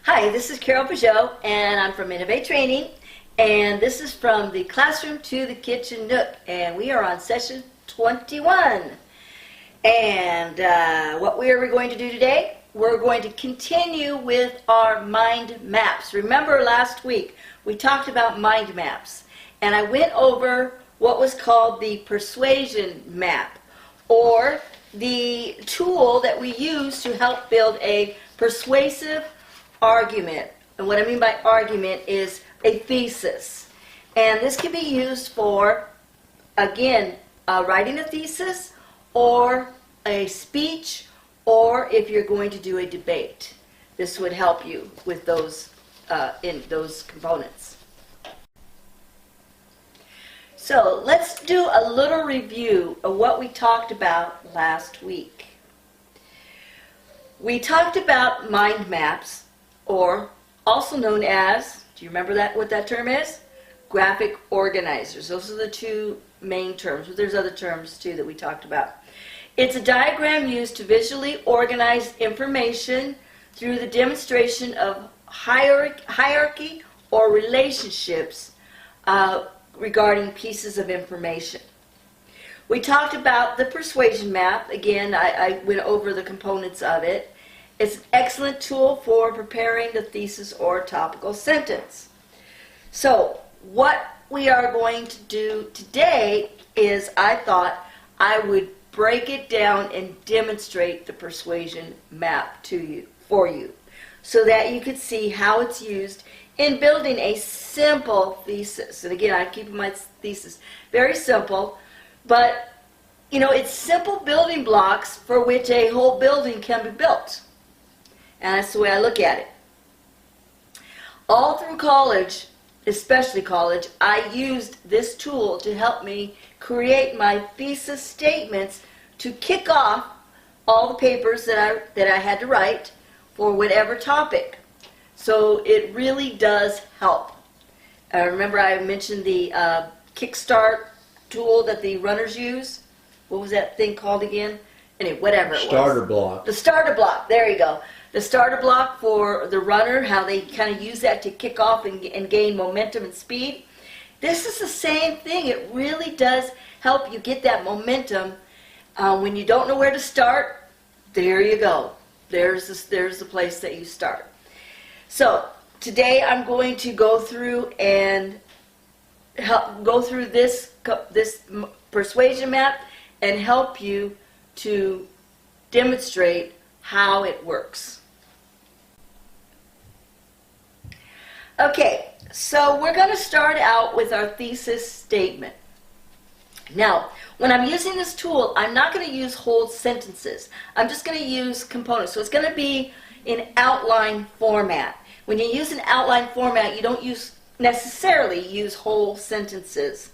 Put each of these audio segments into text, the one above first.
Hi, this is Carol Peugeot, and I'm from Innovate Training, and this is from the classroom to the kitchen nook, and we are on session 21. And what we are going to do today, we're going to continue with our mind maps. Remember last week we talked about mind maps, and I went over what was called the persuasion map, or the tool that we use to help build a persuasive argument. And what I mean by argument is a thesis. And this can be used for, again, writing a thesis or a speech, or if you're going to do a debate. This would help you with those in those components. So let's do a little review of what we talked about last week. We talked about mind maps, or also known as, do you remember what that term is? Graphic organizers. Those are the two main terms, but there's other terms too that we talked about. It's a diagram used to visually organize information through the demonstration of hierarchy or relationships regarding pieces of information. We talked about the persuasion map. Again, I went over the components of it. It's an excellent tool for preparing the thesis or topical sentence. So what we are going to do today is I thought I would break it down and demonstrate the persuasion map for you so that you could see how it's used in building a simple thesis. And again, I keep my thesis very simple, but it's simple building blocks for which a whole building can be built. And that's the way I look at it. All through college, especially college, I used this tool to help me create my thesis statements to kick off all the papers that I had to write for whatever topic. So it really does help. Remember I mentioned the Kickstart tool that the runners use? What was that thing called again? Anyway, whatever it was. Starter block. The starter block, there you go. The starter block for the runner, how they kind of use that to kick off and gain momentum and speed. This is the same thing. It really does help you get that momentum. When you don't know where to start, there you go. There's the place that you start. So today I'm going to go through and go through this persuasion map and help you to demonstrate how it works. Okay, so we're going to start out with our thesis statement. Now, when I'm using this tool, I'm not going to use whole sentences. I'm just going to use components. So it's going to be in outline format. When you use an outline format, you don't necessarily use whole sentences.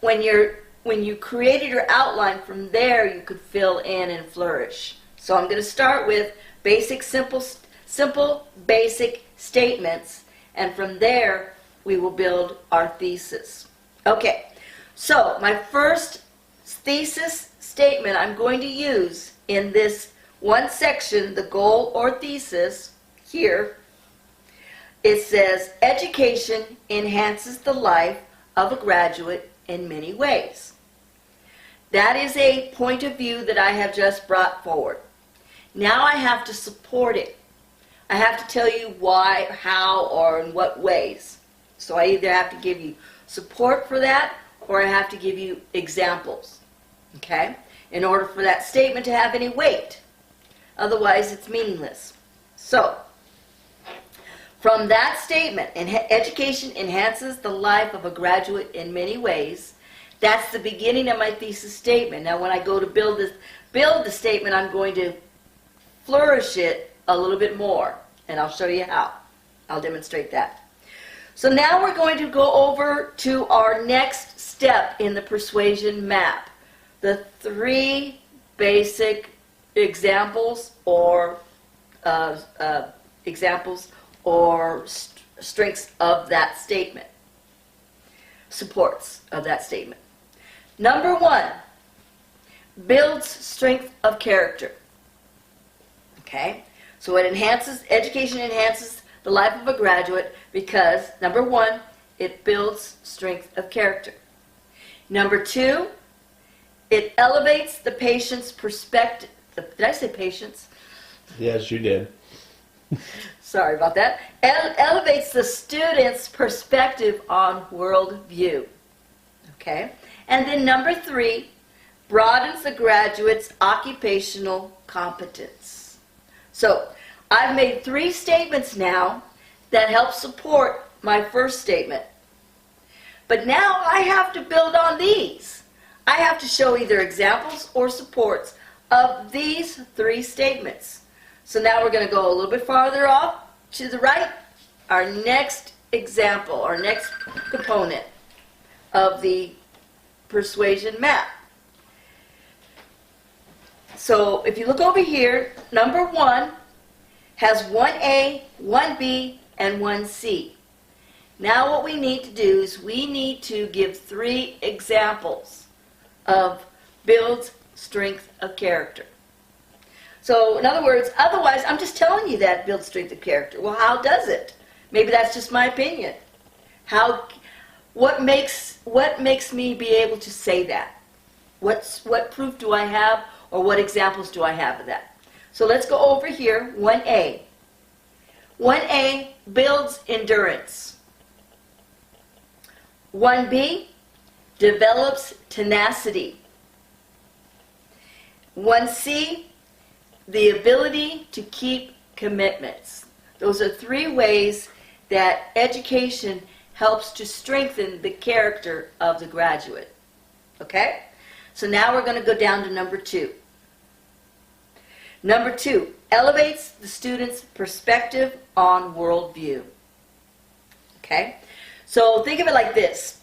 When you created your outline, from there you could fill in and flourish. So I'm going to start with basic, simple, basic statements, and from there we will build our thesis. Okay, so my first thesis statement I'm going to use in this one section, the goal or thesis, here, it says, education enhances the life of a graduate in many ways. That is a point of view that I have just brought forward. Now I have to support it. I have to tell you why, how, or in what ways. So I either have to give you support for that, or I have to give you examples, okay, in order for that statement to have any weight. Otherwise, it's meaningless. So, from that statement, education enhances the life of a graduate in many ways, that's the beginning of my thesis statement. Now, when I go to build the statement, I'm going to flourish it a little bit more, and I'll show you how. I'll demonstrate that. So now we're going to go over to our next step in the persuasion map, the three basic examples or strengths of that statement, supports of that statement. Number one, builds strength of character. Okay? So it enhances, education enhances the life of a graduate because, number one, it builds strength of character. Number two, it elevates the patient's perspective. Did I say patience? Yes, you did. Sorry about that. Elevates the student's perspective on worldview. Okay? And then number three, broadens the graduate's occupational competence. So, I've made three statements now that help support my first statement. But now I have to build on these. I have to show either examples or supports of these three statements. So now we're going to go a little bit farther off to the right. Our next example, our next component of the persuasion map. So if you look over here, number one has 1A, 1B, and 1C. Now what we need to do is we need to give three examples of builds strength of character. So in other words, otherwise I'm just telling you that builds strength of character. Well, how does it? Maybe that's just my opinion. What makes me be able to say that? What proof do I have, or what examples do I have of that? So let's go over here, 1A. 1A builds endurance. 1B develops tenacity. 1C, the ability to keep commitments. Those are three ways that education helps to strengthen the character of the graduate. Okay? So now we're going to go down to number two. Number two, elevates the student's perspective on worldview. Okay? So think of it like this.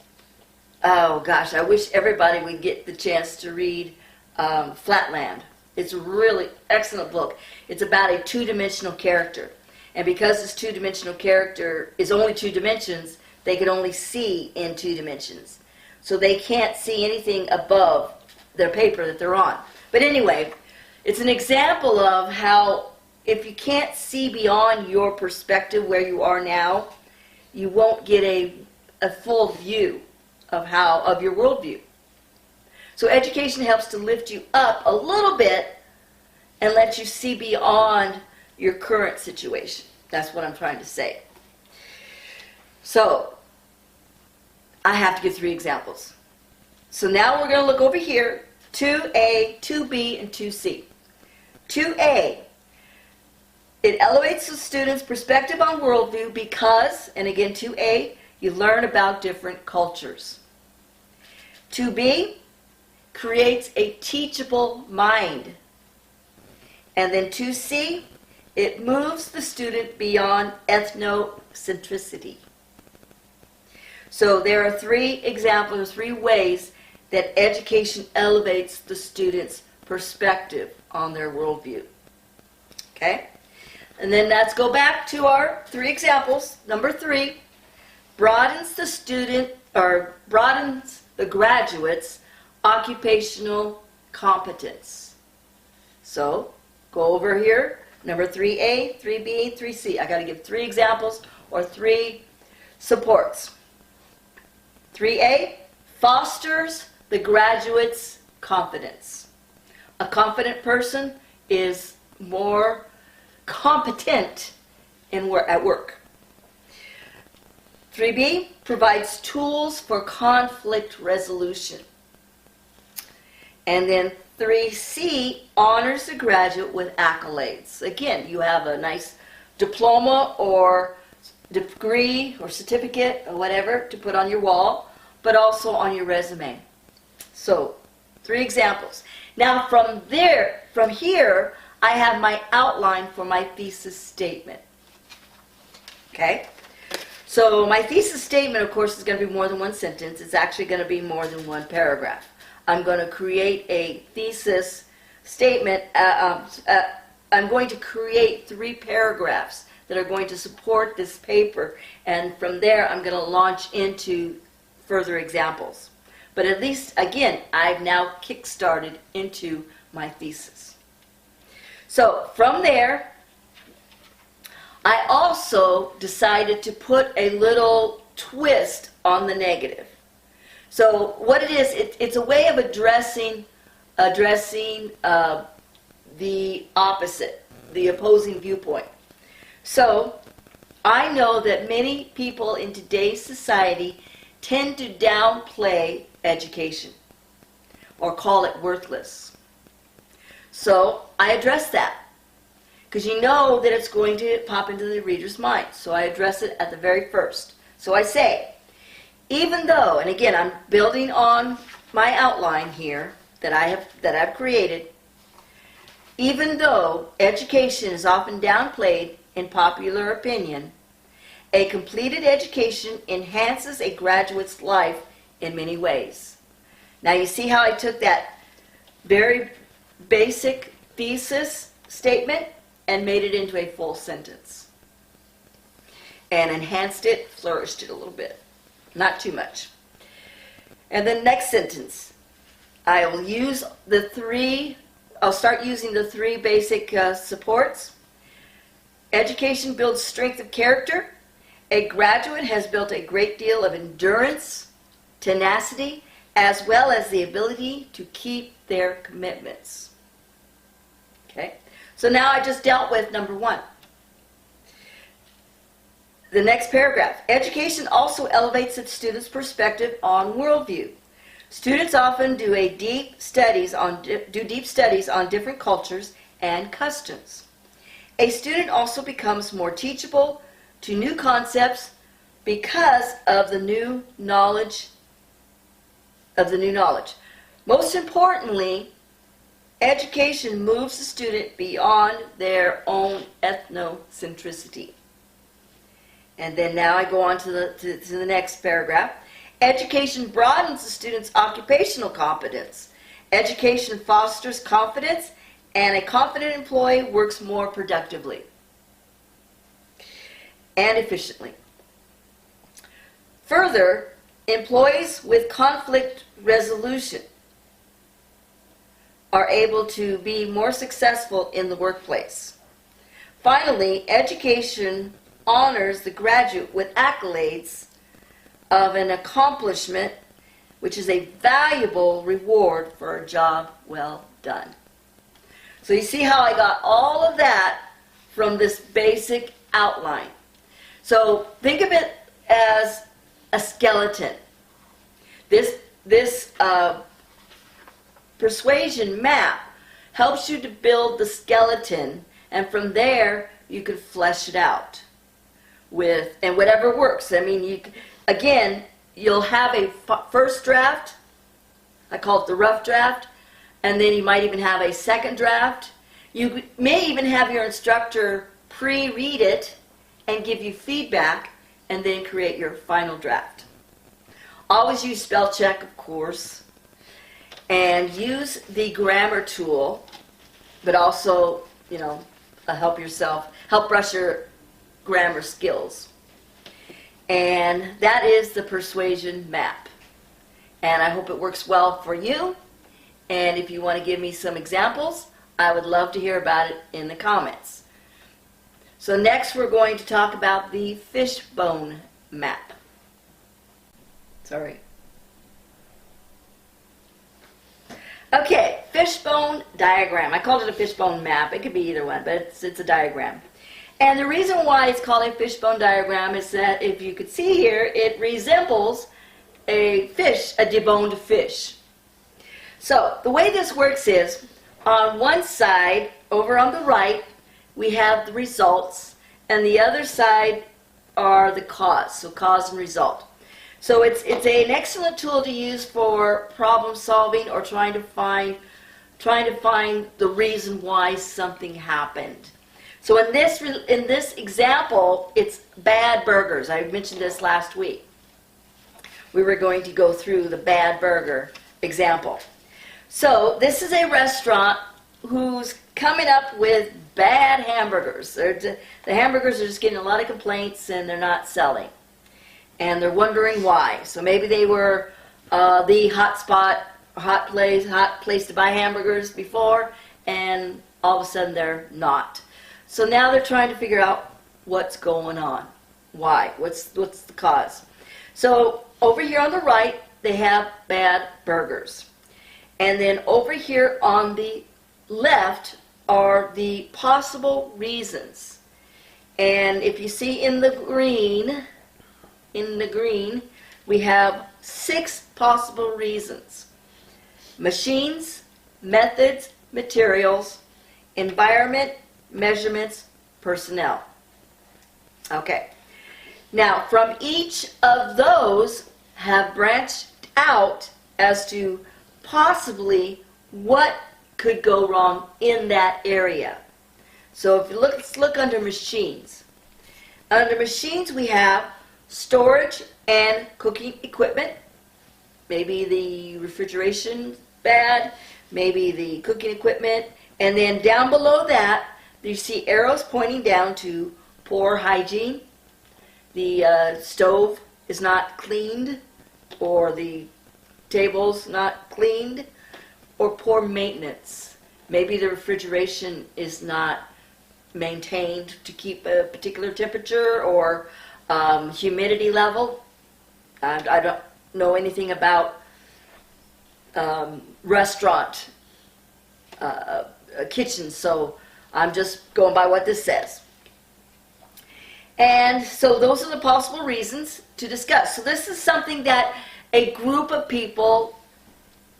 Oh gosh, I wish everybody would get the chance to read Flatland. It's a really excellent book. It's about a two-dimensional character. And because this two-dimensional character is only two dimensions, they can only see in two dimensions. So they can't see anything above their paper that they're on. But anyway, it's an example of how if you can't see beyond your perspective where you are now, you won't get a full view of your worldview. So education helps to lift you up a little bit and let you see beyond your current situation. That's what I'm trying to say. So, I have to give three examples. So now we're going to look over here, 2A, 2B, and 2C. 2A, it elevates the student's perspective on worldview because, and again 2A, you learn about different cultures. 2B, creates a teachable mind. And then 2C, it moves the student beyond ethnocentricity. So there are three examples, three ways that education elevates the student's perspective on their worldview. Okay? And then let's go back to our three examples. Number three, broadens the student, or broadens the graduate's occupational competence. So, go over here. Number 3A, 3B, 3C. I got to give three examples or three supports. 3A, fosters the graduate's confidence. A confident person is more competent at work. 3B, provides tools for conflict resolution. And then 3C, honors the graduate with accolades. Again, you have a nice diploma or degree or certificate or whatever to put on your wall, but also on your resume. So, three examples. Now from here, I have my outline for my thesis statement. Okay? So my thesis statement, of course, is going to be more than one sentence. It's actually going to be more than one paragraph. I'm going to create a thesis statement. I'm going to create three paragraphs that are going to support this paper, and from there I'm going to launch into further examples. But at least, again, I've now kick-started into my thesis. So from there, I also decided to put a little twist on the negative. So what it is, it's a way of addressing the opposite, the opposing viewpoint. So I know that many people in today's society tend to downplay education or call it worthless. So I address that because you know that it's going to pop into the reader's mind. So I address it at the very first. So I say, even though, and again I'm building on my outline here that I've created, even though education is often downplayed in popular opinion, a completed education enhances a graduate's life in many ways. Now you see how I took that very basic thesis statement and made it into a full sentence. And enhanced it, flourished it a little bit. Not too much. And the next sentence, I'll start using the three basic supports. Education builds strength of character. A graduate has built a great deal of endurance, tenacity, as well as the ability to keep their commitments. Okay? So now I just dealt with number one. The next paragraph. Education also elevates its students' perspective on worldview. Students often do deep studies on different cultures and customs. A student also becomes more teachable to new concepts because of the new knowledge. Most importantly, education moves the student beyond their own ethnocentricity. And then now I go on to the next paragraph. Education broadens the student's occupational competence. Education fosters confidence, and a confident employee works more productively and efficiently. Further, employees with conflict resolution are able to be more successful in the workplace. Finally, education honors the graduate with accolades of an accomplishment, which is a valuable reward for a job well done. So you see how I got all of that from this basic outline. So think of it as a skeleton. This persuasion map helps you to build the skeleton, and from there you can flesh it out and whatever works. I mean, you'll have a first draft. I call it the rough draft, and then you might even have a second draft. You may even have your instructor pre-read it and give you feedback, and then create your final draft. Always use spell check, of course, and use the grammar tool, but also, help brush your grammar skills. And that is the persuasion map. And I hope it works well for you. And if you want to give me some examples, I would love to hear about it in the comments. So next we're going to talk about the fishbone map. Sorry. Okay, fishbone diagram. I called it a fishbone map. It could be either one, but it's a diagram. And the reason why it's called a fishbone diagram is that if you could see here, it resembles a fish, a deboned fish. So the way this works is, on one side, over on the right, we have the results, and the other side are the cause, so cause and result. So it's an excellent tool to use for problem solving or trying to find the reason why something happened. So in this example, it's bad burgers. I mentioned this last week. We were going to go through the bad burger example. So this is a restaurant who's coming up with bad hamburgers. The hamburgers are just getting a lot of complaints and they're not selling. And they're wondering why. So maybe they were the hot place to buy hamburgers before, and all of a sudden they're not. So now they're trying to figure out what's going on. Why? What's the cause? So over here on the right, they have bad burgers. And then over here on the left are the possible reasons. And if you see in the green, we have 6 possible reasons. Machines, methods, materials, environment, measurements, personnel. Okay. Now, from each of those have branched out as to possibly what could go wrong in that area. So if you look, let's look under machines. Under machines we have storage and cooking equipment. Maybe the refrigeration bad, maybe the cooking equipment, and then down below that you see arrows pointing down to poor hygiene. The stove is not cleaned, or the table's not cleaned, or poor maintenance. Maybe the refrigeration is not maintained to keep a particular temperature or humidity level. I don't know anything about restaurant kitchens, so I'm just going by what this says. And so those are the possible reasons to discuss. So this is something that a group of people,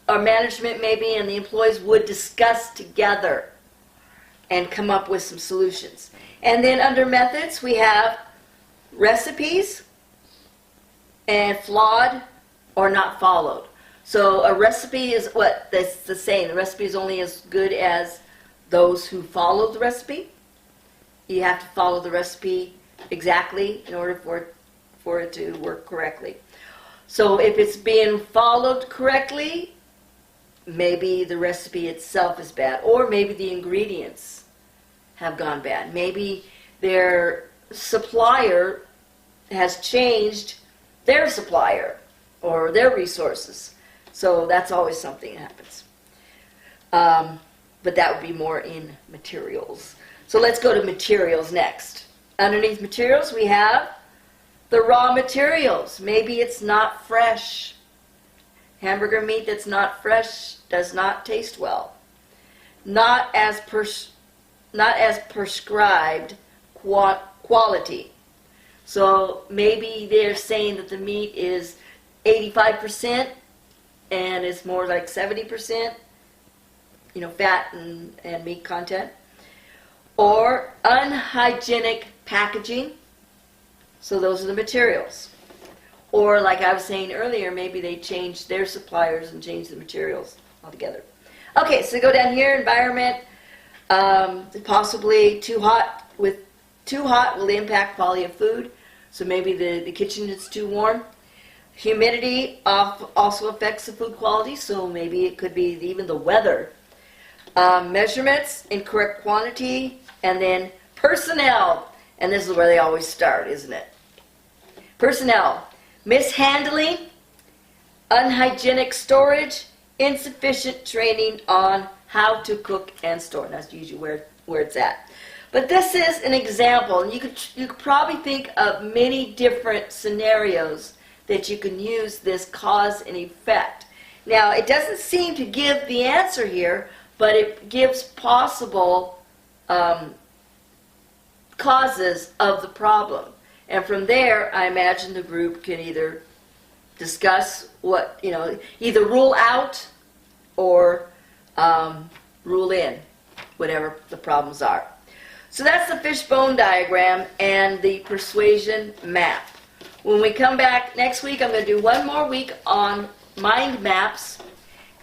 or management maybe, and the employees would discuss together and come up with some solutions. And then under methods we have recipes and flawed or not followed. So a recipe is what that's the saying. The recipe is only as good as those who follow the recipe. You have to follow the recipe exactly in order for it to work correctly. So if it's being followed correctly, maybe the recipe itself is bad, or maybe the ingredients have gone bad. Maybe their supplier has changed their supplier or their resources. So that's always something that happens. But that would be more in materials. So let's go to materials next. Underneath materials we have the raw materials. Maybe it's not fresh. Hamburger meat that's not fresh does not taste well. Not as prescribed quality. So maybe they're saying that the meat is 85% and it's more like 70%, fat and meat content. Or unhygienic packaging. So those are the materials. Or like I was saying earlier, maybe they changed their suppliers and changed the materials altogether. Okay, so go down here, environment. Possibly too hot will impact quality of food. So maybe the kitchen is too warm. Humidity also affects the food quality, so maybe it could be even the weather. Measurements, incorrect quantity, and then personnel. And this is where they always start, isn't it? Personnel, mishandling, unhygienic storage, insufficient training on how to cook and store. And that's usually where it's at. But this is an example, and you could probably think of many different scenarios that you can use this cause and effect. Now, it doesn't seem to give the answer here, but it gives possible causes of the problem. And from there, I imagine the group can either discuss what, either rule out or rule in whatever the problems are. So that's the fishbone diagram and the persuasion map. When we come back next week, I'm going to do one more week on mind maps,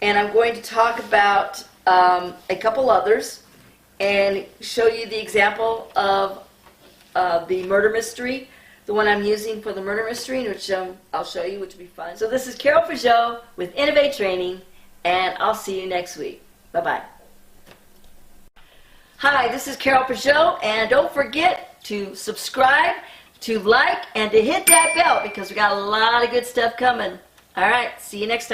and I'm going to talk about a couple others and show you the example of the murder mystery, the one I'm using for the murder mystery, which I'll show you, which will be fun. So this is Carol Peugeot with Innovate Training, and I'll see you next week. Bye-bye. Hi, this is Carol Peugeot, and don't forget to subscribe, to like, and to hit that bell because we got a lot of good stuff coming. All right, see you next time.